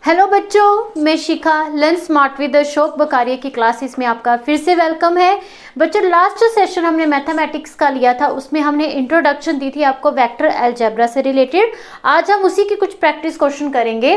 Hello बच्चों, मैं शिखा learn smart with Ashok बकारिया की क्लासेस में आपका फिर से वेलकम है। बच्चों, लास्ट सेशन हमने मैथमेटिक्स का लिया था, उसमें हमने इंट्रोडक्शन दी थी आपको वेक्टर अलजेब्रा से रिलेटेड। आज हम उसी की कुछ प्रैक्टिस क्वेश्चन करेंगे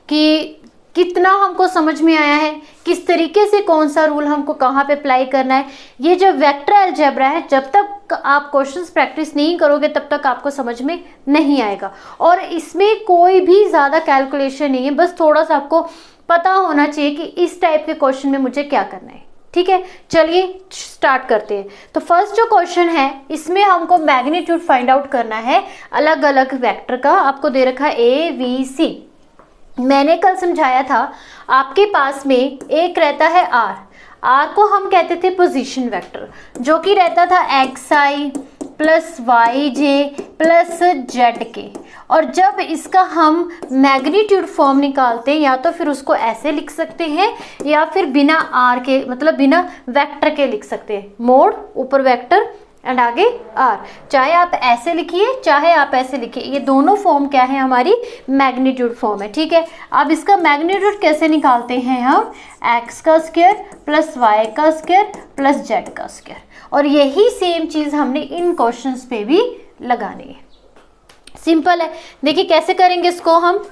कि कितना हमको समझ में आया है, किस तरीके से कौन सा रूल हमको कहाँ पे अप्लाई करना है। ये जो वेक्टर अलजेब्रा है, जब तक आप क्वेश्चंस प्रैक्टिस नहीं करोगे तब तक आपको समझ में नहीं आएगा। और इसमें कोई भी ज़्यादा कैलकुलेशन नहीं है, बस थोड़ा सा आपको पता होना चाहिए कि इस टाइप के क्वेश्चन में मुझे क्या करना है। ठीक है, चलिए स्टार्ट करते हैं। तो फर्स्ट जो क्वेश्चन है, इसमें हमको मैग्नीट्यूड फाइंड आउट करना है अलग अलग वेक्टर का। आपको दे रखा है ए बी सी। मैंने कल समझाया था, आपके पास में एक रहता है आर को हम कहते थे पोजीशन वेक्टर, जो कि रहता था x I plus Y J plus Z के। और जब इसका हम मैग्नीट्यूड फॉर्म निकालते हैं, या तो फिर उसको ऐसे लिख सकते हैं या फिर बिना आर के, मतलब बिना वेक्टर के लिख सकते हैं। मोड ऊपर वेक्टर एंड आगे आर, चाहे आप ऐसे लिखिए चाहे आप ऐसे लिखिए, ये दोनों फॉर्म क्या है, हमारी मैग्नीट्यूड फॉर्म है। ठीक है, अब इसका मैग्नीट्यूड कैसे निकालते हैं हम, एक्स का स्क्वायर प्लस वाई का स्क्वायर प्लस जेड का स्क्वायर। और यही सेम चीज हमने इन क्वेश्चंस पे भी लगानी है। सिंपल है, देखिए कैसे करेंगे इसको हम।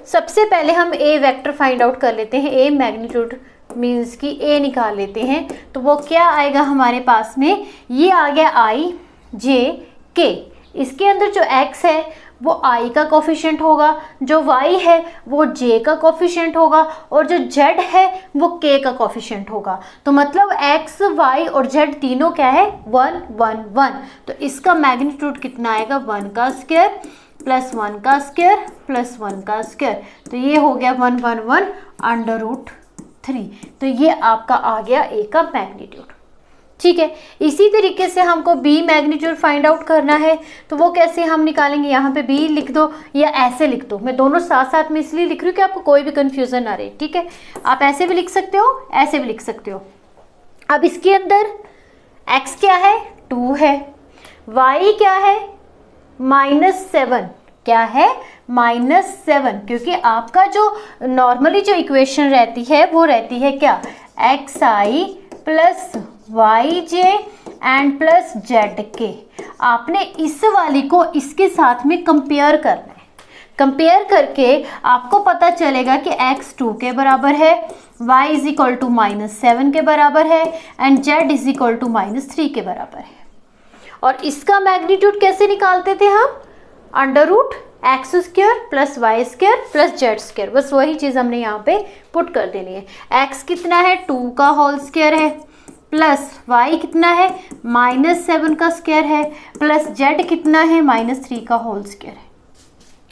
सबसे पहले हम ए वेक्टर फाइंड आउट कर लेते हैं, ए मैग्नीट्यूड मीन्स कि ए निकाल लेते हैं। तो वो क्या आएगा हमारे पास में, ये आ गया आई जे के। इसके अंदर जो x है वो i का कोफिशिएंट होगा, जो y है वो j का कोफिशिएंट होगा, और जो z है वो k का कोफिशिएंट होगा। तो मतलब x, y और z तीनों क्या है, 1 1 1। तो इसका मैग्नीट्यूड कितना आएगा, 1 का स्क्वायर प्लस 1 का स्क्वायर प्लस 1 का स्क्वायर। तो ये हो गया 1 1 1 अंडर रूट 3। तो ये आपका आ गया ए का मैग्नीट्यूड। ठीक है, इसी तरीके से हमको बी मैग्नीट्यूड फाइंड आउट करना है। तो वो कैसे हम निकालेंगे, यहाँ पे बी लिख दो या ऐसे लिख दो। मैं दोनों साथ साथ में इसलिए लिख रही हूँ कि आपको कोई भी कंफ्यूजन ना रहे। ठीक है, आप ऐसे भी लिख सकते हो, ऐसे भी लिख सकते हो। अब इसके अंदर एक्स क्या है, 2 है, वाई क्या है, -7 क्या है, -7, क्योंकि आपका जो नॉर्मली जो इक्वेशन रहती है वो रहती है क्या, X I plus Y J and plus Z K. आपने इस वाली को इसके साथ में कंपेयर करना है। कंपेयर करके आपको पता चलेगा कि x 2 के बराबर है, y इज इक्वल टू -7 के बराबर है and z is equal to -3 के बराबर है। और इसका मैग्नीट्यूड कैसे निकालते थे हम, under root X square plus Y square plus Z square. बस वही चीज़ हमने यहाँ पे पुट कर देनी है। एक्स कितना है, 2 का होल स्क्वायर है, प्लस वाई कितना है, -7 का स्क्वायर है, प्लस जेड कितना है, -3 का होल स्क्वायर है।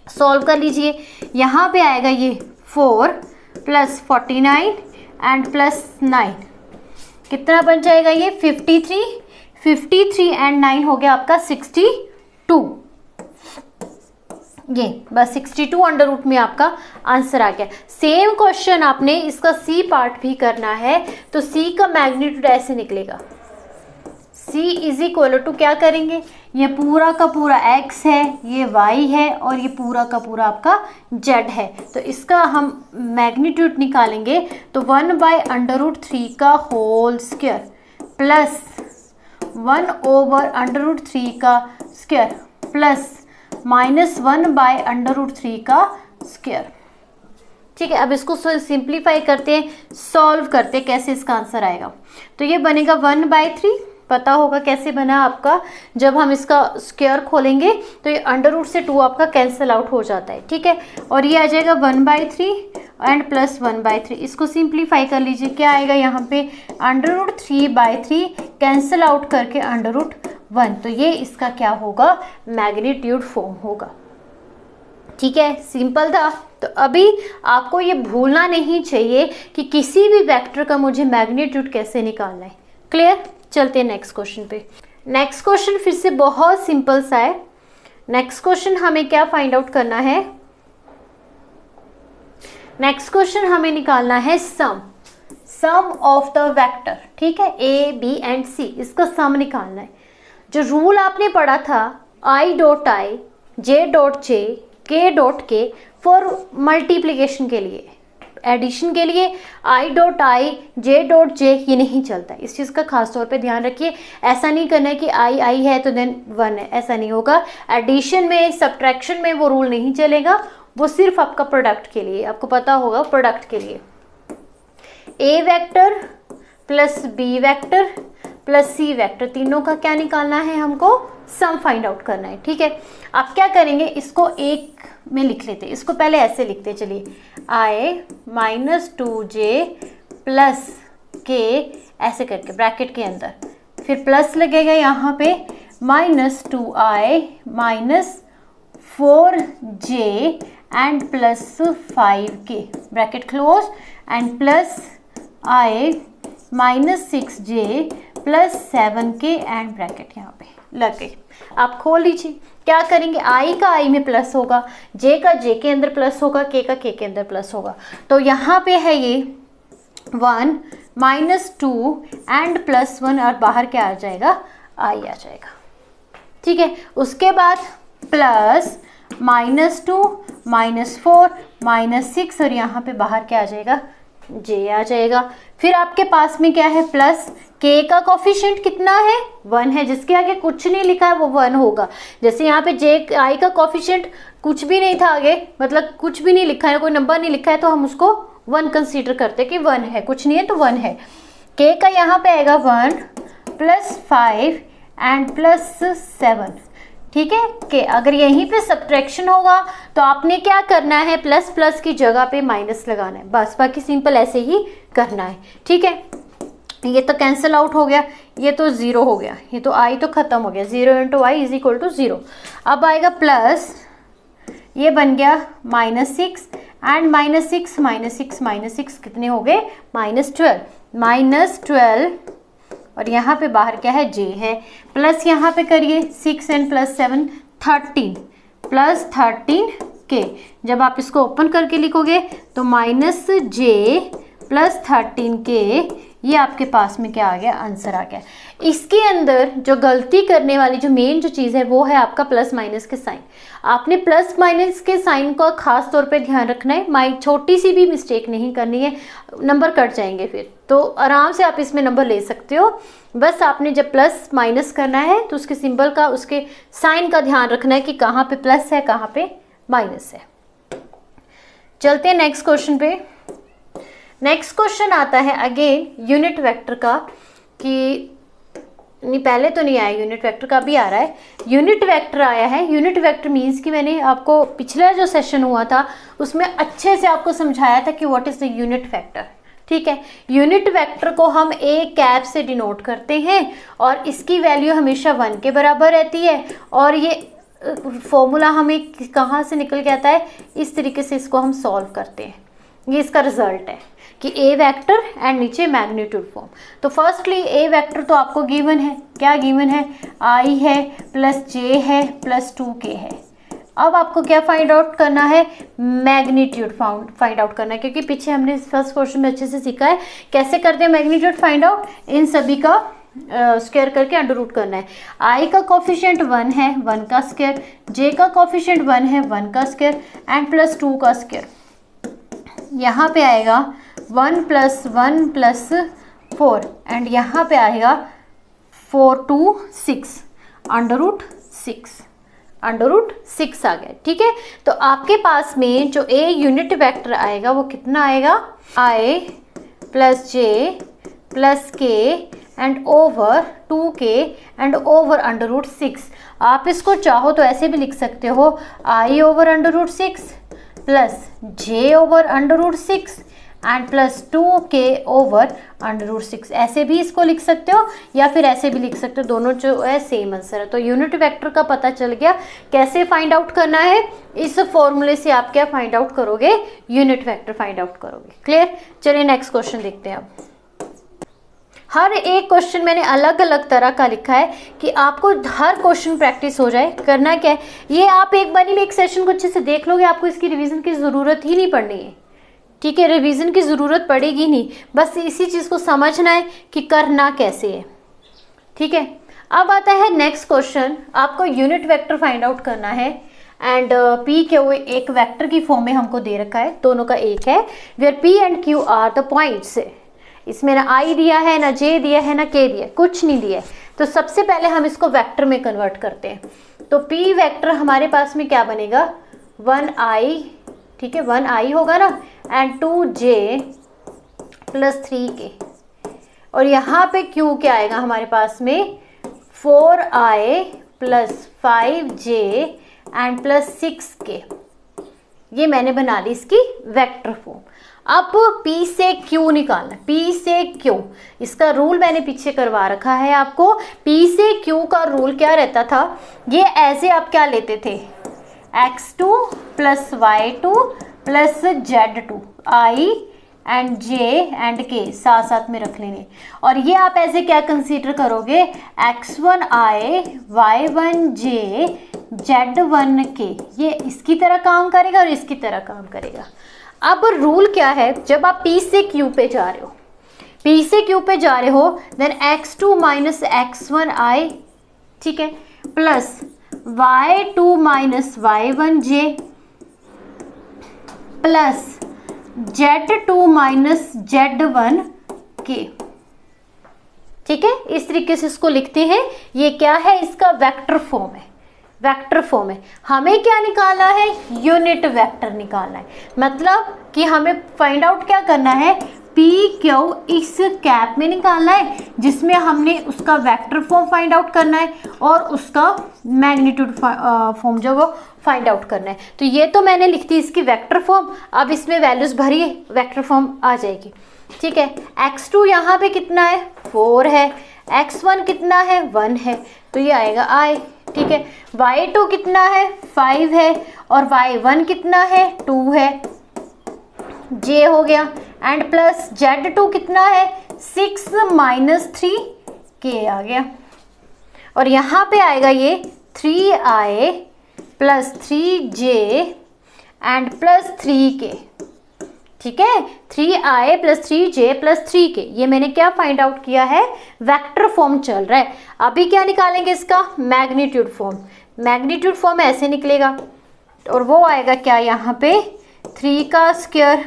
सॉल्व कर लीजिए, यहाँ पे आएगा ये 4 प्लस 49 एंड प्लस 9, कितना बन जाएगा ये 53 एंड 9 हो गया आपका 62। ये बस 62 अंडर रूट में आपका आंसर आ गया। सेम क्वेश्चन आपने इसका सी पार्ट भी करना है। तो सी का मैग्नीट्यूड ऐसे निकलेगा, सी इज इक्वल टू क्या करेंगे, ये पूरा का पूरा x है, ये y है और ये पूरा का पूरा आपका z है। तो इसका हम मैग्नीट्यूड निकालेंगे तो 1/√3 का होल स्क्वायर प्लस 1/√3 का स्क्वायर प्लस -1/√3 का स्क्वायर। ठीक है, अब इसको सिंप्लीफाई करते हैं, सॉल्व करते हैं कैसे इसका आंसर आएगा। तो ये बनेगा 1/3, पता होगा कैसे बना आपका, जब हम इसका स्क्वायर खोलेंगे तो ये अंडर रूट से 2 आपका कैंसिल आउट हो जाता है। ठीक है, और ये आ जाएगा 1/3 एंड प्लस 1/3। इसको सिंप्लीफाई कर लीजिए, क्या आएगा यहाँ पे, √3/3 कैंसिल आउट करके √1। तो ये इसका क्या होगा, मैग्नीट्यूड फॉर्म होगा। ठीक है, सिंपल था। तो अभी आपको ये भूलना नहीं चाहिए कि किसी भी वेक्टर का मुझे मैग्नीट्यूड कैसे निकालना है। क्लियर, चलते हैं नेक्स्ट क्वेश्चन पे। नेक्स्ट क्वेश्चन फिर से बहुत सिंपल सा है। नेक्स्ट क्वेश्चन हमें क्या फाइंड आउट करना है, नेक्स्ट क्वेश्चन हमें निकालना है सम ऑफ द वेक्टर। ठीक है, ए बी एंड सी, इसका सम निकालना है। जो रूल आपने पढ़ा था i.i, j.j, k डॉट के फॉर मल्टीप्लिकेशन के लिए, एडिशन के लिए i dot i j dot j ये नहीं चलता है। इस चीज़ का खास तौर पे ध्यान रखिए। ऐसा नहीं करना है कि i है तो देन 1 है, ऐसा नहीं होगा। एडिशन में, सब्ट्रैक्शन में वो रूल नहीं चलेगा, वो सिर्फ आपका प्रोडक्ट के लिए, आपको पता होगा प्रोडक्ट के लिए। a vector plus b vector plus c vector, तीनों का क्या निकालना है हमको? सम फाइंड आउट करना है। ठीक है, आप क्या करेंगे, इसको एक में लिख लेते, इसको पहले ऐसे लिखते, चलिए i minus 2j plus k ऐसे करके ब्रैकेट के अंदर, फिर प्लस लगेगा यहाँ पे minus 2i minus 4j and plus 5k bracket close and plus i minus 6j plus 7k and bracket यहाँ पे लग गई। आप खोल लीजिए, क्या करेंगे, i का i में प्लस होगा, j का j के अंदर प्लस होगा, k का k के अंदर प्लस होगा। तो यहाँ पे है ये 1 माइनस 2 एंड प्लस 1 और बाहर क्या आ जाएगा, i आ जाएगा। ठीक है, उसके बाद प्लस माइनस 2 माइनस 4 माइनस 6 और यहाँ पे बाहर क्या आ जाएगा, j आ जाएगा। फिर आपके पास में क्या है, प्लस k का कोफिशिएंट कितना है, 1 है, जिसके आगे कुछ नहीं लिखा है वो 1 होगा। जैसे यहाँ पे i का कोफिशिएंट कुछ भी नहीं था आगे, मतलब कुछ भी नहीं लिखा है, कोई नंबर नहीं लिखा है, तो हम उसको 1 कंसीडर करते हैं कि 1 है, कुछ नहीं है तो 1 है। k का यहाँ पे आएगा 1 प्लस 5 एंड प्लस 7। ठीक है, कि अगर यहीं पे सब्ट्रैक्शन होगा तो आपने क्या करना है, प्लस प्लस की जगह पे माइनस लगाना है, बस, बाकी सिंपल ऐसे ही करना है। ठीक है, ये तो कैंसिल आउट हो गया, ये तो 0 हो गया, ये तो i तो खत्म हो गया, 0 into i is equal to 0। अब आएगा प्लस, ये बन गया minus 6 and minus 6 minus 6 minus 6 कितने हो गए, माइनस 12 और यहाँ पे बाहर क्या है, j है, प्लस यहाँ पे करिए 6 एंड प्लस 7 13 प्लस 13k। जब आप इसको ओपन करके लिखोगे तो माइनस j प्लस 13k, ये आपके पास में क्या आ गया, आंसर आ गया। इसके अंदर जो गलती करने वाली जो मेन जो चीज़ है वो है आपका प्लस माइनस के साइन। आपने प्लस माइनस के साइन का खास तौर पे ध्यान रखना है, छोटी सी भी मिस्टेक नहीं करनी है, नंबर कट जाएंगे फिर, तो आराम से आप इसमें नंबर ले सकते हो। बस आपने जब प्लस माइनस करना है तो उसके सिंबल का, उसके साइन का ध्यान रखना है कि कहाँ पे प्लस है कहाँ पे माइनस है। चलते हैं नेक्स्ट क्वेश्चन पे। नेक्स्ट क्वेश्चन आता है अगेन यूनिट वेक्टर का, कि नहीं पहले तो नहीं आया, यूनिट वेक्टर का भी आ रहा है। यूनिट वेक्टर आया है। यूनिट वेक्टर मीन्स कि मैंने आपको पिछला जो सेशन हुआ था उसमें अच्छे से आपको समझाया था कि what is the unit vector. ठीक है, यूनिट वेक्टर को हम ए कैप से डिनोट करते हैं और इसकी वैल्यू हमेशा 1 के बराबर रहती है, और ये फॉर्मूला हमें कहाँ से निकल के आता है, इस तरीके से इसको हम सॉल्व करते हैं। ये इसका रिजल्ट है कि ए वेक्टर एंड नीचे मैग्नीट्यूड फॉर्म। तो फर्स्टली ए वेक्टर तो आपको गिवन है, क्या गिवन है, आई है प्लस जे है प्लस 2k है। अब आपको क्या फाइंड आउट करना है, मैग्नीट्यूड फाइंड आउट करना है, क्योंकि पीछे हमने फर्स्ट क्वेश्चन में अच्छे से सीखा है कैसे करते हैं मैग्नीट्यूड फाइंड आउट। इन सभी का स्क्वायर करके अंडर रूट करना है। आई का कोफिशिएंट 1 है, 1 का स्क्वायर, जे का कोफिशिएंट 1 है, 1 का स्क्वायर एंड प्लस 2 का स्क्वायर। यहाँ पे आएगा 1 प्लस 1 प्लस 4 एंड यहाँ पे आएगा 4 2 6 अंडर रूट 6 आ गया। ठीक है, तो आपके पास में जो ए यूनिट वेक्टर आएगा वो कितना आएगा, I plus J plus K and over 2k and over under root 6। आप इसको चाहो तो ऐसे भी लिख सकते हो, I over under root 6 plus J over under root 6 and plus 2k over under root 6, ऐसे भी इसको लिख सकते हो या फिर ऐसे भी लिख सकते हो, दोनों जो है सेम आंसर है। तो यूनिट वेक्टर का पता चल गया कैसे फाइंड आउट करना है, इस फॉर्मूले से आप क्या फाइंड आउट करोगे, यूनिट वेक्टर फाइंड आउट करोगे। क्लियर, चलिए नेक्स्ट क्वेश्चन देखते हैं। अब हर एक क्वेश्चन मैंने अलग अलग तरह का लिखा है कि आपको हर क्वेश्चन प्रैक्टिस हो जाए। करना क्या है, ये आप एक बार ही में एक सेशन को अच्छे से देख लोगे, आपको इसकी रिवीजन की ज़रूरत ही नहीं पड़नी है। ठीक है, रिवीजन की ज़रूरत पड़ेगी नहीं, बस इसी चीज़ को समझना है कि करना कैसे है। ठीक है, अब आता है नेक्स्ट क्वेश्चन, आपको यूनिट वेक्टर फाइंड आउट करना है एंड पी क्यू एक वेक्टर की फॉर्म में हमको दे रखा है, दोनों का एक है, where P and Q are the points. इसमें ना आई दिया है, ना जे दिया है, ना के दिया है, कुछ नहीं दिया है। तो सबसे पहले हम इसको वेक्टर में कन्वर्ट करते हैं। तो पी वेक्टर हमारे पास में क्या बनेगा, 1i, ठीक है, 1i होगा ना, एंड 2j प्लस 3k, और यहाँ पे q क्या आएगा हमारे पास में, 4i plus 5j and plus 6k। ये मैंने बना ली इसकी वेक्टर फॉर्म। अब P से Q निकालना, P से Q, इसका रूल मैंने पीछे करवा रखा है आपको। P से Q का रूल क्या रहता था, ये ऐसे आप क्या लेते थे, x2 plus y2 plus z2, i and j and k साथ साथ में रख लेने, और ये आप ऐसे क्या कंसीडर करोगे, x1i y1j z1k, ये इसकी तरह काम करेगा और इसकी तरह काम करेगा। अब रूल क्या है, जब आप P से Q पे जा रहे हो, P से Q पे जा रहे हो, देन x2 माइनस x1i, ठीक है, plus y2 minus y1j plus z2 minus z1k, ठीक है। इस तरीके से इसको लिखते हैं। ये क्या है, इसका वेक्टर फॉर्म है, वेक्टर फॉर्म है। हमें क्या निकालना है, यूनिट वेक्टर निकालना है, मतलब कि हमें फाइंड आउट क्या करना है, पी क्यू इस कैप में निकालना है, जिसमें हमने उसका वेक्टर फॉर्म फाइंड आउट करना है और उसका मैग्नीट्यूड फॉर्म जो वो फाइंड आउट करना है। तो ये तो मैंने लिख दी इसकी वेक्टर फॉर्म, अब इसमें वैल्यूज भरिए, वेक्टर फॉर्म आ जाएगी, ठीक है। x2 यहाँ पे कितना है, 4 है, x1 कितना है, 1 है, तो ये आएगा i, ठीक है। y2 कितना है, 5 है, और y1 कितना है, 2 है, j हो गया, एंड प्लस z2 कितना है, 6 माइनस 3k आ गया, और यहाँ पे आएगा ये 3i plus 3j and plus 3k, ठीक है। 3i plus 3j plus 3k, ये मैंने क्या फाइंड आउट किया है, वेक्टर फॉर्म चल रहा है। अभी क्या निकालेंगे, इसका मैग्नीट्यूड फॉर्म। मैग्नीट्यूड फॉर्म ऐसे निकलेगा, और वो आएगा क्या, यहाँ पे 3 का स्क्वायर,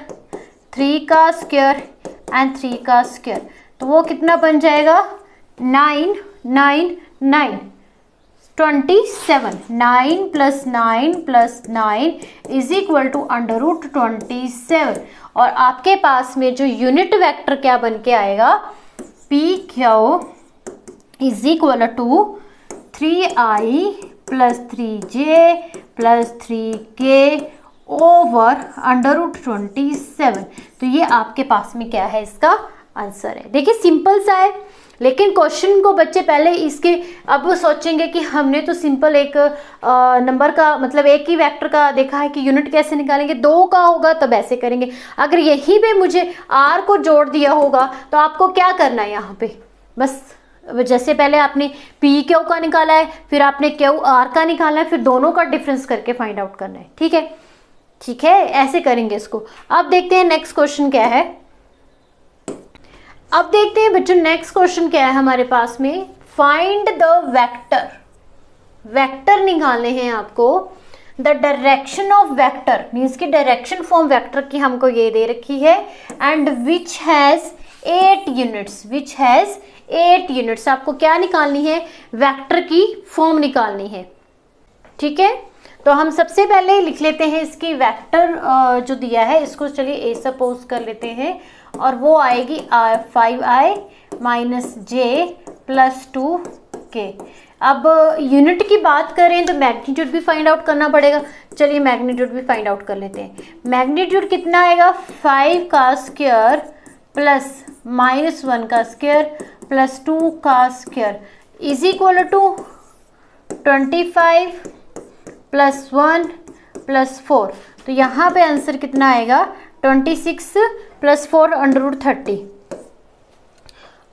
3 का स्क्वायर एंड 3 का स्क्वायर, तो वो कितना बन जाएगा, 9 9 9 27, 9 plus 9 plus 9 is equal to under root 27, और आपके पास में जो यूनिट वेक्टर क्या बन के आएगा, P Q is equal to 3i plus 3j plus 3k over under root 27। तो ये आपके पास में क्या है, इसका आंसर है। देखिए सिंपल सा है, लेकिन क्वेश्चन को बच्चे पहले इसके अब सोचेंगे कि हमने तो सिंपल एक नंबर का मतलब एक ही वेक्टर का देखा है कि यूनिट कैसे निकालेंगे, 2 का होगा तब ऐसे करेंगे। अगर यहीं पे मुझे r को जोड़ दिया होगा तो आपको क्या करना है, यहाँ पे बस जैसे पहले आपने पी क्यू का निकाला है, फिर आपने क्यू आर का निकालना है, फिर दोनों का डिफरेंस करके फाइंड आउट करना है, ठीक है, ठीक है, ऐसे करेंगे इसको। अब देखते हैं नेक्स्ट क्वेश्चन क्या है। अब देखते हैं बच्चों नेक्स्ट क्वेश्चन क्या है हमारे पास में, फाइंड द वेक्टर। वेक्टर निकालने हैं आपको। The direction of vector means की डायरेक्शन फॉर्म वेक्टर की हमको ये दे रखी है, and which has 8 units, which has 8 units. आपको क्या निकालनी है, वेक्टर की फॉर्म निकालनी है, ठीक है। तो हम सबसे पहले लिख लेते हैं इसकी वेक्टर जो दिया है, इसको चलिए ए सपोज कर लेते हैं, और वो आएगी 5i minus j plus 2k। अब यूनिट की बात करें तो मैग्नीट्यूड भी फाइंड आउट करना पड़ेगा। चलिए मैग्नीट्यूड भी फाइंड आउट कर लेते हैं। मैग्नीट्यूड कितना आएगा, 5 का स्क्वायर प्लस माइनस 1 का स्क्वायर प्लस 2 का square is equal to 25 plus 1 plus 4। तो यहाँ पे आंसर कितना आएगा, 26 plus 4 under root 30।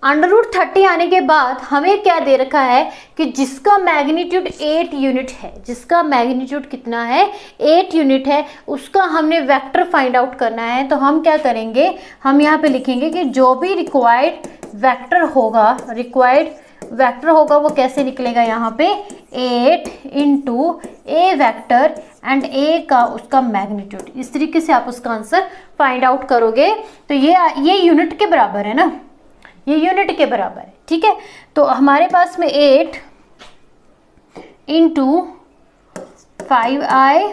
Under root 30 आने के बाद हमें क्या दे रखा है कि जिसका मैग्नीट्यूड 8 यूनिट है, जिसका मैग्नीट्यूड कितना है 8 यूनिट है, उसका हमने वेक्टर फाइंड आउट करना है। तो हम क्या करेंगे, हम यहाँ पे लिखेंगे कि जो भी रिक्वायर्ड वेक्टर होगा, रिक्वायर्ड वेक्टर होगा वो कैसे निकलेगा, यहाँ पे 8 इंटू ए वेक्टर एंड ए का उसका मैग्नीट्यूड। इस तरीके से आप उसका आंसर फाइंड आउट करोगे। तो ये यूनिट के बराबर है ना, ये यूनिट के बराबर है, ठीक है। तो हमारे पास में 8 into 5i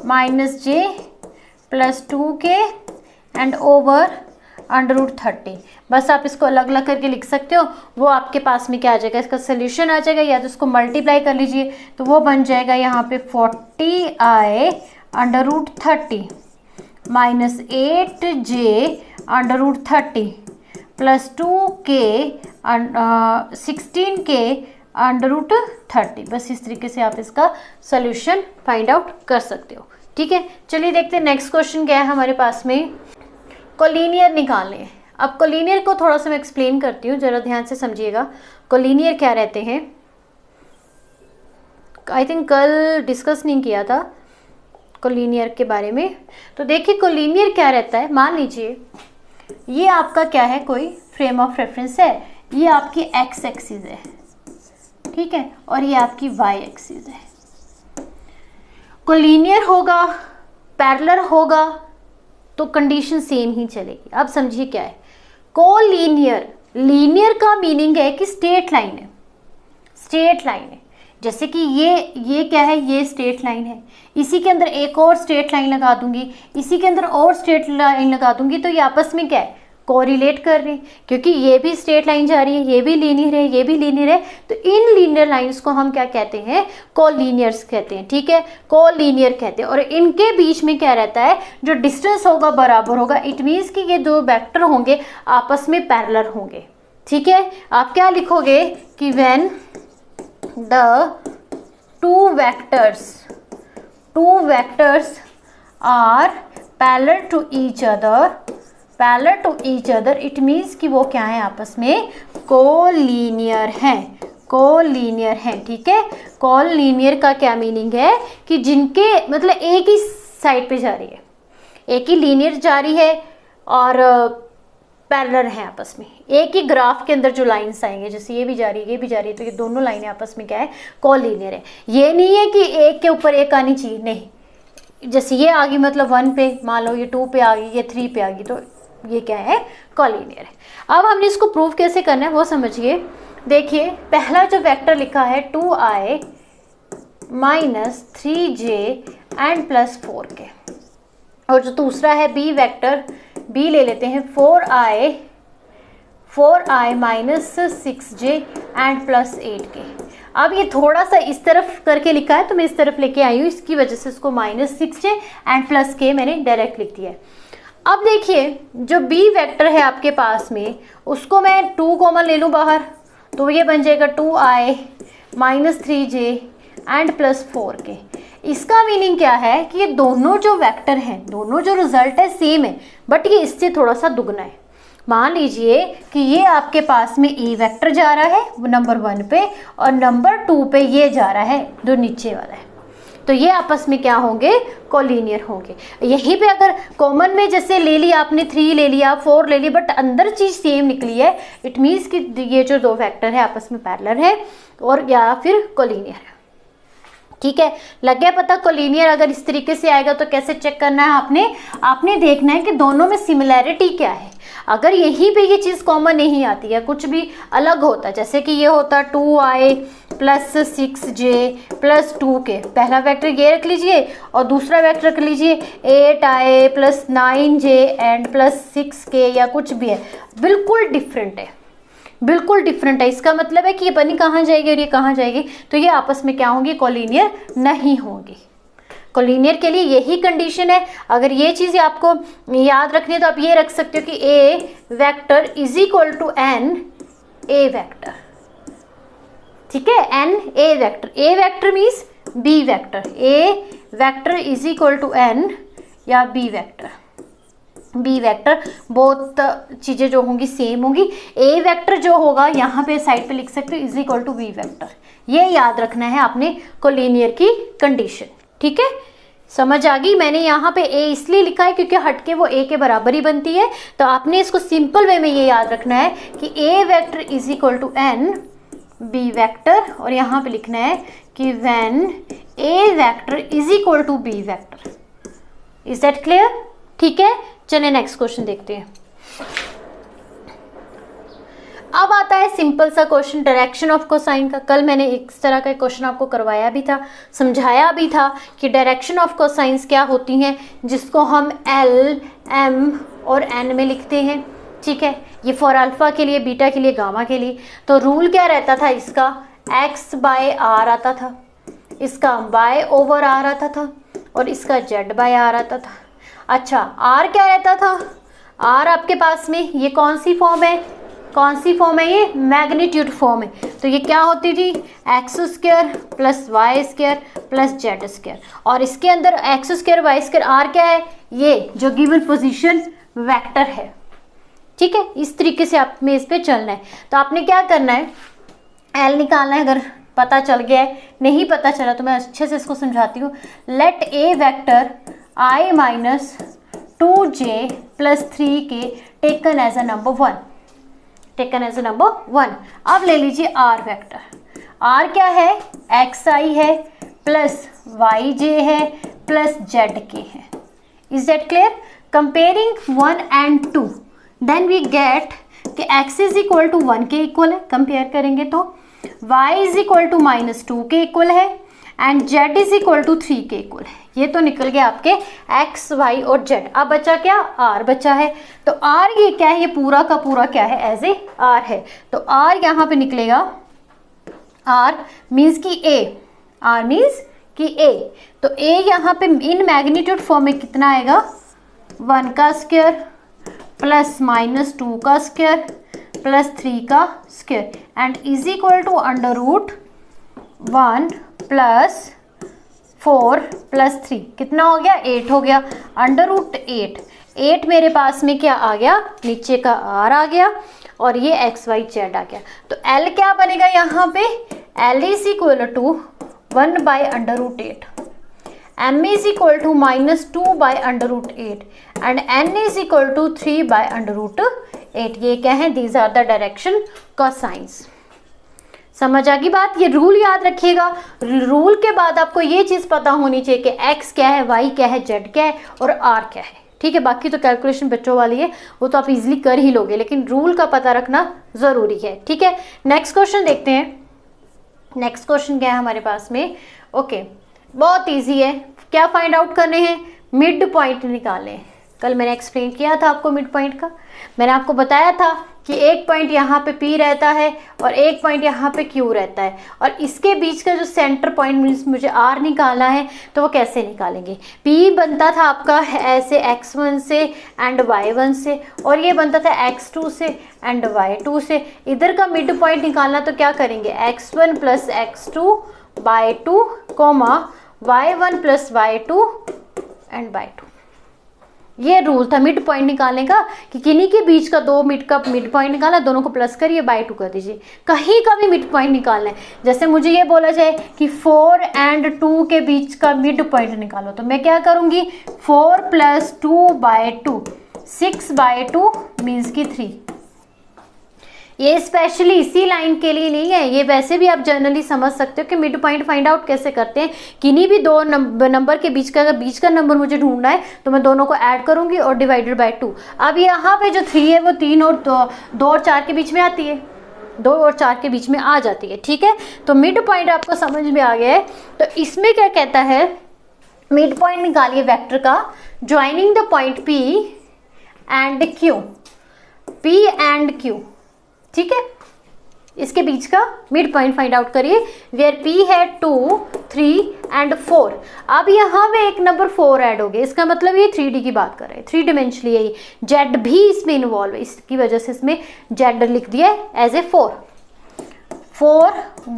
minus J plus 2k and over √30। बस आप इसको अलग अलग करके लिख सकते हो। वो आपके पास में क्या आ जाएगा, इसका सोल्यूशन आ जाएगा, या तो इसको मल्टीप्लाई कर लीजिए तो वो बन जाएगा यहाँ पे 40i √30 minus 8j √30 plus 2k 16k √30। बस इस तरीके से आप इसका सोल्यूशन फाइंड आउट कर सकते हो, ठीक है। चलिए देखते हैं नेक्स्ट क्वेश्चन क्या है हमारे पास में। कोलिनियर निकालें। अब कोलिनियर को थोड़ा सा मैं एक्सप्लेन करती हूँ, जरा ध्यान से समझिएगा। कोलिनियर क्या रहते हैं, आई थिंक कल डिस्कस नहीं किया था कोलिनियर के बारे में। तो देखिए कोलिनियर क्या रहता है, मान लीजिए ये आपका क्या है, कोई फ्रेम ऑफ रेफरेंस है, ये आपकी एक्स एक्सिस है, ठीक है, और ये आपकी वाई एक्सिस है। कोलिनियर होगा, पैरेलल होगा, तो कंडीशन सेम ही चलेगी। अब समझिए क्या है कोलिनियर। लीनियर का मीनिंग है कि स्ट्रेट लाइन है, स्ट्रेट लाइन है। जैसे कि ये क्या है, ये स्ट्रेट लाइन है, इसी के अंदर एक और स्ट्रेट लाइन लगा दूंगी, इसी के अंदर और स्ट्रेट लाइन लगा दूंगी, तो ये आपस में क्या है, कोरिलेट कर रहे हैं, क्योंकि ये भी स्ट्रेट लाइन जा रही है, ये भी लीनियर है, ये भी लीनियर है। तो इन लीनियर लाइंस को हम क्या कहते हैं, कोलिनियर्स कहते हैं, ठीक है, कोलिनियर कहते हैं। और इनके बीच में क्या रहता है, जो डिस्टेंस होगा बराबर होगा। इट मीन्स कि ये दो वेक्टर होंगे आपस में पैरेलल होंगे, ठीक है। आप क्या लिखोगे कि when the two vectors are parallel to each other, it means कि वो क्या है, आपस में कोलिनियर हैं, कोलिनियर हैं, ठीक है। कोलिनियर का क्या मीनिंग है कि जिनके मतलब एक ही साइड पे जा रही है, एक ही लीनियर जा रही है और पैरेलल हैं आपस में, एक ही ग्राफ के अंदर जो लाइंस आएंगे, जैसे ये भी जा रही है, ये भी जा रही है, तो ये दोनों लाइनें आपस में क्या है, कोलिनियर है। ये नहीं है कि एक के ऊपर एक आनी चाहिए, नहीं। जैसे ये आ गई मतलब 1 पे, मान लो ये 2 पे आ गई, ये 3 पे आ गई, तो ये क्या है, कोलिनियर है। अब हमने इसको प्रूव कैसे करना है वो समझिए। देखिए पहला जो वेक्टर लिखा है 2i minus 3j and plus 4k, और जो दूसरा है बी वेक्टर, बी ले लेते हैं 4i minus 6j and plus 8k। अब ये थोड़ा सा इस तरफ करके लिखा है तो मैं इस तरफ लेके आई हूँ, इसकी वजह से इसको minus 6j and plus k मैंने डायरेक्ट लिख दिया है। अब देखिए जो बी वेक्टर है आपके पास में, उसको मैं 2 कॉमन ले लूँ बाहर, तो ये बन जाएगा 2i minus 3j and plus 4k। इसका मीनिंग क्या है कि ये दोनों जो वेक्टर हैं, दोनों जो रिजल्ट है सेम है, बट ये इससे थोड़ा सा दुगना है। मान लीजिए कि ये आपके पास में ए वेक्टर जा रहा है नंबर 1 पे, और नंबर 2 पे ये जा रहा है जो नीचे वाला है, तो ये आपस में क्या होंगे, कोलिनियर होंगे। यहीं पे अगर कॉमन में जैसे ले लिया आपने 3 ले लिया, 4 ले लिया, बट अंदर चीज सेम निकली है, इट मीन्स कि ये जो दो वेक्टर है आपस में पैरेलल है और या फिर कोलिनियर है, ठीक है। लग गया पता कोलिनियर अगर इस तरीके से आएगा तो कैसे चेक करना है, आपने देखना है कि दोनों में सिमिलैरिटी क्या है। अगर यहीं पे ये चीज़ कॉमन नहीं आती है, कुछ भी अलग होता है, जैसे कि ये होता 2i plus 6j plus 2k, पहला वेक्टर ये रख लीजिए और दूसरा वेक्टर रख लीजिए 8i plus 9j and plus 6k, या कुछ भी है, बिल्कुल डिफरेंट है, बिल्कुल डिफरेंट है। इसका मतलब है कि ये बनी कहाँ जाएगी और ये कहाँ जाएगी, तो ये आपस में क्या होंगी, कोलिनियर नहीं होंगी। कोलिनियर के लिए यही कंडीशन है। अगर ये चीज़ आपको याद रखनी है तो आप ये रख सकते हो कि A vector is equal to n A vector, ठीक है, n A vector, A vector means B vector, A vector is equal to n या बी वेक्टर, बी वेक्टर बहुत चीज़ें जो होंगी सेम होंगी। ए वेक्टर जो होगा यहाँ पे साइड पे लिख सकते हो is equal to B vector, ये याद रखना है आपने कोलिनियर की कंडीशन, ठीक है। समझ आ गई। मैंने यहाँ पे ए इसलिए लिखा है क्योंकि हटके वो ए के बराबर ही बनती है, तो आपने इसको सिंपल वे में ये याद रखना है कि A vector is equal to n B vector, और यहाँ पे लिखना है कि when A vector is equal to B vector. Is that clear? ठीक है, चलिए नेक्स्ट क्वेश्चन देखते हैं। अब आता है सिंपल सा क्वेश्चन डायरेक्शन ऑफ कोसाइन का। कल मैंने इस तरह का क्वेश्चन आपको करवाया भी था, समझाया भी था कि डायरेक्शन ऑफ कोसाइंस क्या होती हैं, जिसको हम एल, एम और एन में लिखते हैं। ठीक है, ये फॉर अल्फा के लिए, बीटा के लिए, गामा के लिए। तो रूल क्या रहता था इसका? एक्स बाय आर आता था, इसका बाय ओवर आर आता था, और इसका जेड बाय आर आता था। अच्छा, आर क्या रहता था? आर आपके पास में ये कौन सी फॉर्म है? कौन सी फॉर्म है ये? मैग्नीट्यूड फॉर्म है। तो ये क्या होती थी? X square plus Y square plus Z square, और इसके अंदर X square Y square, R क्या है? ये जो गिवन पोजीशन वेक्टर है। ठीक है, इस तरीके से आप में इस पे चलना है। तो आपने क्या करना है? एल निकालना है। अगर पता चल गया है, नहीं पता चला तो मैं अच्छे से इसको समझाती हूँ। Let A vector I minus 2j plus 3k taken as a number 1, taken as a number 1। अब ले लीजिए आर वेक्टर। आर क्या है? एक्स आई है प्लस वाई जे है प्लस जेड के है। Is that clear? Comparing 1 and 2 then we get कि x is equal to 1 के इक्वल है। कंपेयर करेंगे तो y इज इक्वल टू -2 के इक्वल है and z is equal to 3 के इक्वल है। ये तो निकल गया आपके x, y और z। अब बचा क्या? r बचा है। तो r ये क्या है? ये पूरा का पूरा क्या है? एज ए r है। तो r यहाँ पे निकलेगा, r मीन्स की a, r मीन्स की a। तो a यहाँ पे इन मैग्नीट्यूड फॉर्म में कितना आएगा? 1 का स्क्वायर प्लस -2 का स्क्वायर प्लस 3 का square and is equal to under root 1 plus 4 plus 3। कितना हो गया? 8 हो गया। अंडर रूट 8 मेरे पास में क्या आ गया? नीचे का r आ गया और ये एक्स वाई जेड आ गया। तो l क्या बनेगा यहाँ पे? l is equal to 1 by under root 8, m is equal to -2 by under root 8 and n is equal to 3 by under root 8। ये क्या है? These are the direction cosines। समझ आ गई बात? ये रूल याद रखिएगा। रूल के बाद आपको ये चीज़ पता होनी चाहिए कि x क्या है, y क्या है, z क्या है और r क्या है। ठीक है, बाकी तो कैलकुलेशन बच्चों वाली है, वो तो आप इजीली कर ही लोगे, लेकिन रूल का पता रखना ज़रूरी है। ठीक है, नेक्स्ट क्वेश्चन देखते हैं। नेक्स्ट क्वेश्चन क्या है हमारे पास में? ओके, बहुत इजी है। क्या फाइंड आउट करने हैं? मिड पॉइंट निकालें। कल मैंने एक्सप्लेन किया था आपको मिड पॉइंट का। मैंने आपको बताया था कि एक पॉइंट यहाँ पे P रहता है और एक पॉइंट यहाँ पे Q रहता है, और इसके बीच का जो सेंटर पॉइंट मीन्स मुझे R निकालना है। तो वो कैसे निकालेंगे? P बनता था आपका ऐसे x1 से एंड y1 से, और ये बनता था x2 से एंड y2 से। इधर का मिड पॉइंट निकालना तो क्या करेंगे? x1 plus x2 by 2 comma y1 plus y2 and by 2। ये रूल था मिड पॉइंट निकालने का कि किन्हीं के बीच का दो मिड पॉइंट निकाला, दोनों को प्लस करिए, बाय 2 कर दीजिए। कहीं का भी मिड पॉइंट निकालना है। जैसे मुझे ये बोला जाए कि 4 एंड 2 के बीच का मिड पॉइंट निकालो, तो मैं क्या करूँगी? 4 प्लस 2 बाय 2, 6 बाय 2 मीन्स की 3। ये स्पेशली इसी लाइन के लिए नहीं है, ये वैसे भी आप जनरली समझ सकते हो कि मिड पॉइंट फाइंड आउट कैसे करते हैं। किन्हीं भी दो नंबर के बीच का, अगर बीच का नंबर मुझे ढूंढना है तो मैं दोनों को ऐड करूंगी और डिवाइडेड बाय 2। अब यहाँ पे जो 3 है वो 3 और 2 और 4 के बीच में आती है, 2 और 4 के बीच में आ जाती है। ठीक है, तो मिड पॉइंट आपको समझ में आ गया है। तो इसमें क्या कहता है? मिड पॉइंट निकालिए वेक्टर का joining the point P and Q, P and Q। ठीक है, इसके बीच का मिड पॉइंट फाइंड आउट करिए वेयर P है 2, 3 एंड 4। अब यहाँ पे एक नंबर 4 ऐड हो गया, इसका मतलब ये 3D की बात कर रहे हैं, 3 डिमेंशनली है। जेड भी इसमें इन्वॉल्व है, इसकी वजह से इसमें जेड लिख दिया है एज ए 4,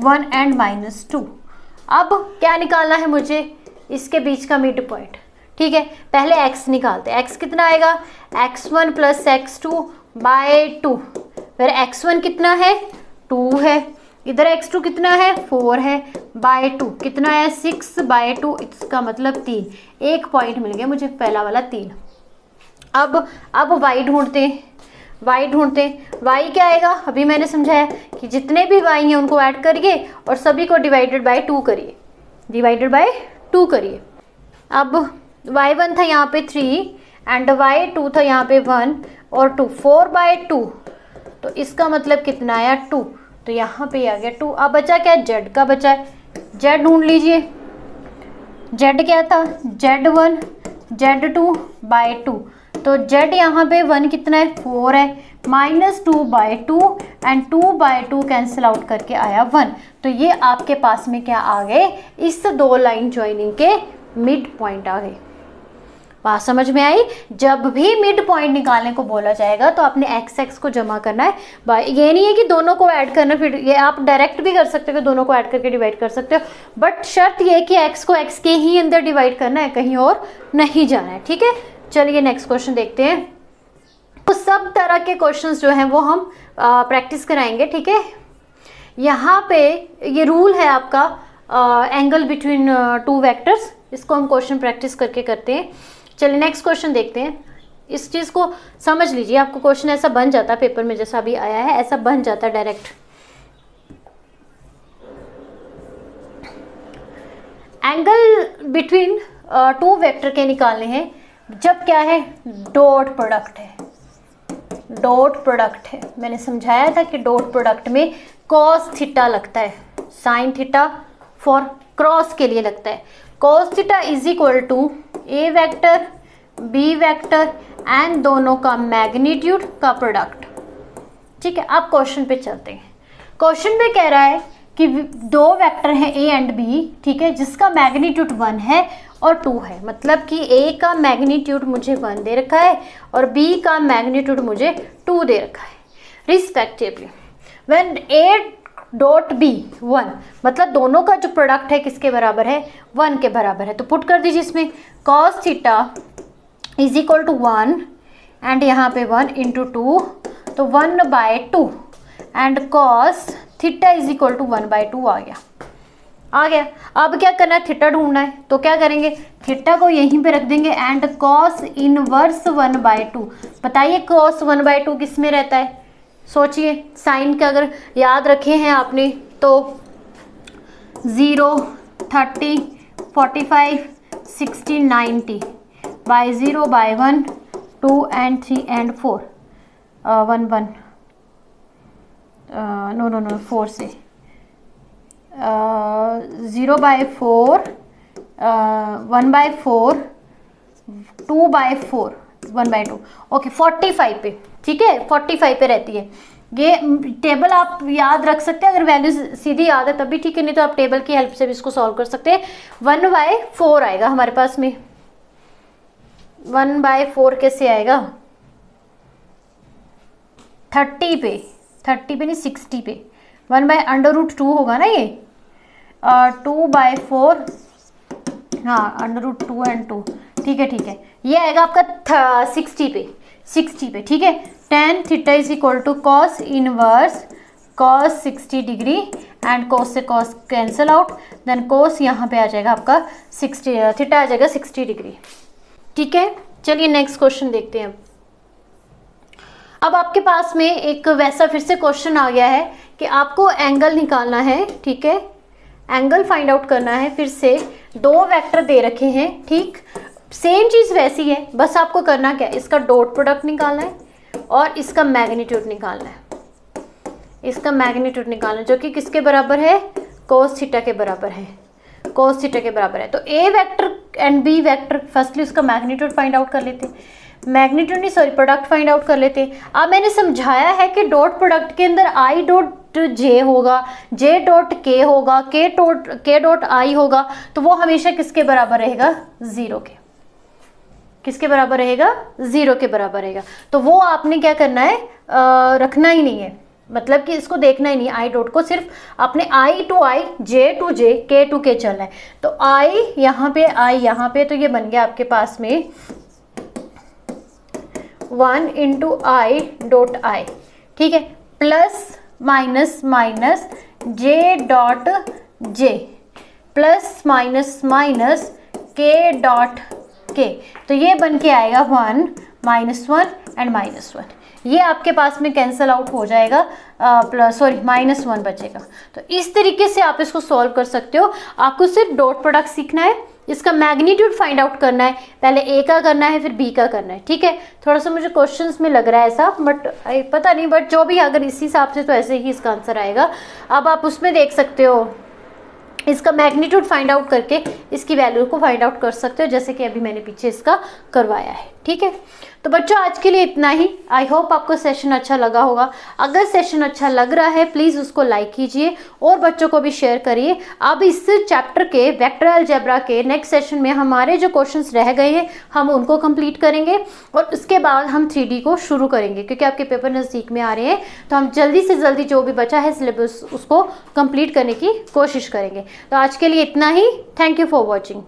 1 एंड -2। अब क्या निकालना है मुझे? इसके बीच का मिड पॉइंट। ठीक है, पहले x निकालते हैं। x कितना आएगा? x1 plus x2 by 2। फिर x1 कितना है? 2 है। इधर x2 कितना है? 4 है। बाय 2 कितना है? 6 बाय 2, इसका मतलब 3। एक पॉइंट मिल गया मुझे, पहला वाला 3। अब y ढूंढते हैं। y क्या आएगा? अभी मैंने समझाया कि जितने भी y हैं उनको ऐड करिए और सभी को डिवाइडेड बाय 2 करिए, डिवाइडेड बाय 2 करिए। अब y1 था यहाँ पे 3 एंड y2 था यहाँ पे 1 और 2, 4/2, तो इसका मतलब कितना आया 2, तो यहाँ पे आ गया 2। अब बचा क्या, z का बचा है, z ढूंढ लीजिए। z क्या था, z1 z2/2, तो z यहाँ पे 1 कितना है 4 है, -2/2 एंड 2/2 कैंसिल आउट करके आया 1। तो ये आपके पास में क्या आ गए, इस दो लाइन ज्वाइनिंग के मिड पॉइंट आ गए। बात समझ में आई। जब भी मिड पॉइंट निकालने को बोला जाएगा तो आपने x को जमा करना है, ये नहीं है कि दोनों को ऐड करना, फिर ये आप डायरेक्ट भी कर सकते हो, दोनों को ऐड करके डिवाइड कर सकते हो, बट शर्त ये है कि x को x के ही अंदर डिवाइड करना है, कहीं और नहीं जाना है। ठीक है, चलिए नेक्स्ट क्वेश्चन देखते हैं। तो सब तरह के क्वेश्चंस जो हैं वो हम प्रैक्टिस कराएंगे। ठीक है, यहाँ पे ये रूल है आपका एंगल बिटवीन 2 वेक्टर्स, इसको हम क्वेश्चन प्रैक्टिस करके करते हैं। चलिए नेक्स्ट क्वेश्चन देखते हैं। इस चीज़ को समझ लीजिए, आपको क्वेश्चन ऐसा बन जाता है पेपर में, जैसा अभी आया है ऐसा बन जाता है डायरेक्ट। एंगल बिटवीन 2 वेक्टर के निकालने हैं जब क्या है, डॉट प्रोडक्ट है, डॉट प्रोडक्ट है। मैंने समझाया था कि डॉट प्रोडक्ट में कॉस थीटा लगता है, साइन थीटा फॉर क्रॉस के लिए लगता है। Cos theta is equal to A vector B vector and दोनों का मैग्नीट्यूड का प्रोडक्ट। ठीक है, अब क्वेश्चन पे चलते हैं। क्वेश्चन पे कह रहा है कि 2 वेक्टर हैं ए एंड बी, ठीक है, जिसका मैग्नीट्यूड 1 है और 2 है, मतलब कि ए का मैग्नीट्यूड मुझे 1 दे रखा है और बी का मैग्नीट्यूड मुझे 2 दे रखा है respectively. When A dot B 1, मतलब दोनों का जो प्रोडक्ट है किसके बराबर है, 1 के बराबर है। तो पुट कर दीजिए इसमें, cos theta is equal to 1 and यहाँ पे 1 इंटू 2, तो 1/2 and cos theta is equal to 1/2 आ गया। अब क्या करना है, थीटा ढूंढना है, तो क्या करेंगे, थीटा को यहीं पे रख देंगे एंड कॉस इनवर्स 1/2। बताइए कॉस 1/2 किस में रहता है, सोचिए। साइन का अगर याद रखे हैं आपने तो 0, 30, 45, 60, 90 by 0 by 1, 2 and 3 and 4, 1 1 no 4 से 0/4, 1/4, 2/4, 1/2। ओके, 45 पे, ठीक है, 45 पे रहती है। ये टेबल आप याद रख सकते हैं, अगर वैल्यू सीधी याद है तभी ठीक है, नहीं तो आप टेबल की हेल्प से भी इसको सॉल्व कर सकते हैं। 1/4 आएगा हमारे पास में, 1/4 कैसे आएगा, 30 पे नहीं 60 पे, 1/√2 होगा ना ये, 2/4, हाँ √2 एंड 2, ठीक है, ये आएगा आपका 60 पे, ठीक है। tan theta is equal to cos inverse cos 60 degree and cos से cos cancel out, then cos यहाँ पे आ जाएगा आपका 60, थीटा आ जाएगा 60 डिग्री, ठीक है। चलिए नेक्स्ट क्वेश्चन देखते हैं। अब आपके पास में एक वैसा फिर से क्वेश्चन आ गया है कि आपको एंगल निकालना है, ठीक है, एंगल फाइंड आउट करना है। फिर से 2 वेक्टर दे रखे हैं, ठीक, सेम चीज़ वैसी है, बस आपको करना क्या है, इसका डॉट प्रोडक्ट निकालना है और इसका मैग्नीट्यूड निकालना है। इसका मैग्नीट्यूड निकालना जो कि किसके बराबर है, कोस थीटा के बराबर है, कोस थीटा के बराबर है। तो A vector and B vector, firstly उसका मैग्नीट्यूड फाइंड आउट कर लेते, मैग्नीट्यूड नहीं सॉरी प्रोडक्ट फाइंड आउट कर लेते। अब मैंने समझाया है कि डॉट प्रोडक्ट के अंदर आई डॉट जे होगा, जे डॉट के होगा, के डॉट आई होगा, तो वो हमेशा किसके बराबर रहेगा, 0 के। किसके बराबर रहेगा, 0 के बराबर रहेगा। तो वो आपने क्या करना है, रखना ही नहीं है, मतलब कि इसको देखना ही नहीं, आई डॉट को सिर्फ अपने आई टू आई, जे टू जे, के टू के चलना है। तो आई यहाँ पे, आई यहाँ पे, तो ये बन गया आपके पास में 1 इंटू आई डॉट आई, ठीक है, plus minus minus J dot J, plus minus minus के डॉट के, तो ये बन के आएगा 1 -1 एंड -1, ये आपके पास में कैंसिल आउट हो जाएगा, -1 बचेगा। तो इस तरीके से आप इसको सॉल्व कर सकते हो। आपको सिर्फ डॉट प्रोडक्ट सीखना है, इसका मैग्नीट्यूड फाइंड आउट करना है, पहले ए का करना है फिर बी का करना है, ठीक है। थोड़ा सा मुझे क्वेश्चंस में लग रहा है ऐसा, बट पता नहीं, बट जो भी, अगर इसी हिसाब से तो ऐसे ही इसका आंसर आएगा। अब आप उसमें देख सकते हो, इसका मैग्नीट्यूड फाइंड आउट करके इसकी वैल्यू को फाइंड आउट कर सकते हो, जैसे कि अभी मैंने पीछे इसका करवाया है, ठीक है। तो बच्चों आज के लिए इतना ही। आई होप आपको सेशन अच्छा लगा होगा। अगर सेशन अच्छा लग रहा है प्लीज़ उसको लाइक कीजिए और बच्चों को भी शेयर करिए। अब इस चैप्टर के वेक्टर अलजेब्रा के नेक्स्ट सेशन में हमारे जो क्वेश्चंस रह गए हैं हम उनको कंप्लीट करेंगे और उसके बाद हम 3D को शुरू करेंगे, क्योंकि आपके पेपर नज़दीक में आ रहे हैं। तो हम जल्दी से जल्दी जो भी बचा है सिलेबस उसको कंप्लीट करने की कोशिश करेंगे। तो आज के लिए इतना ही। Thank you for watching.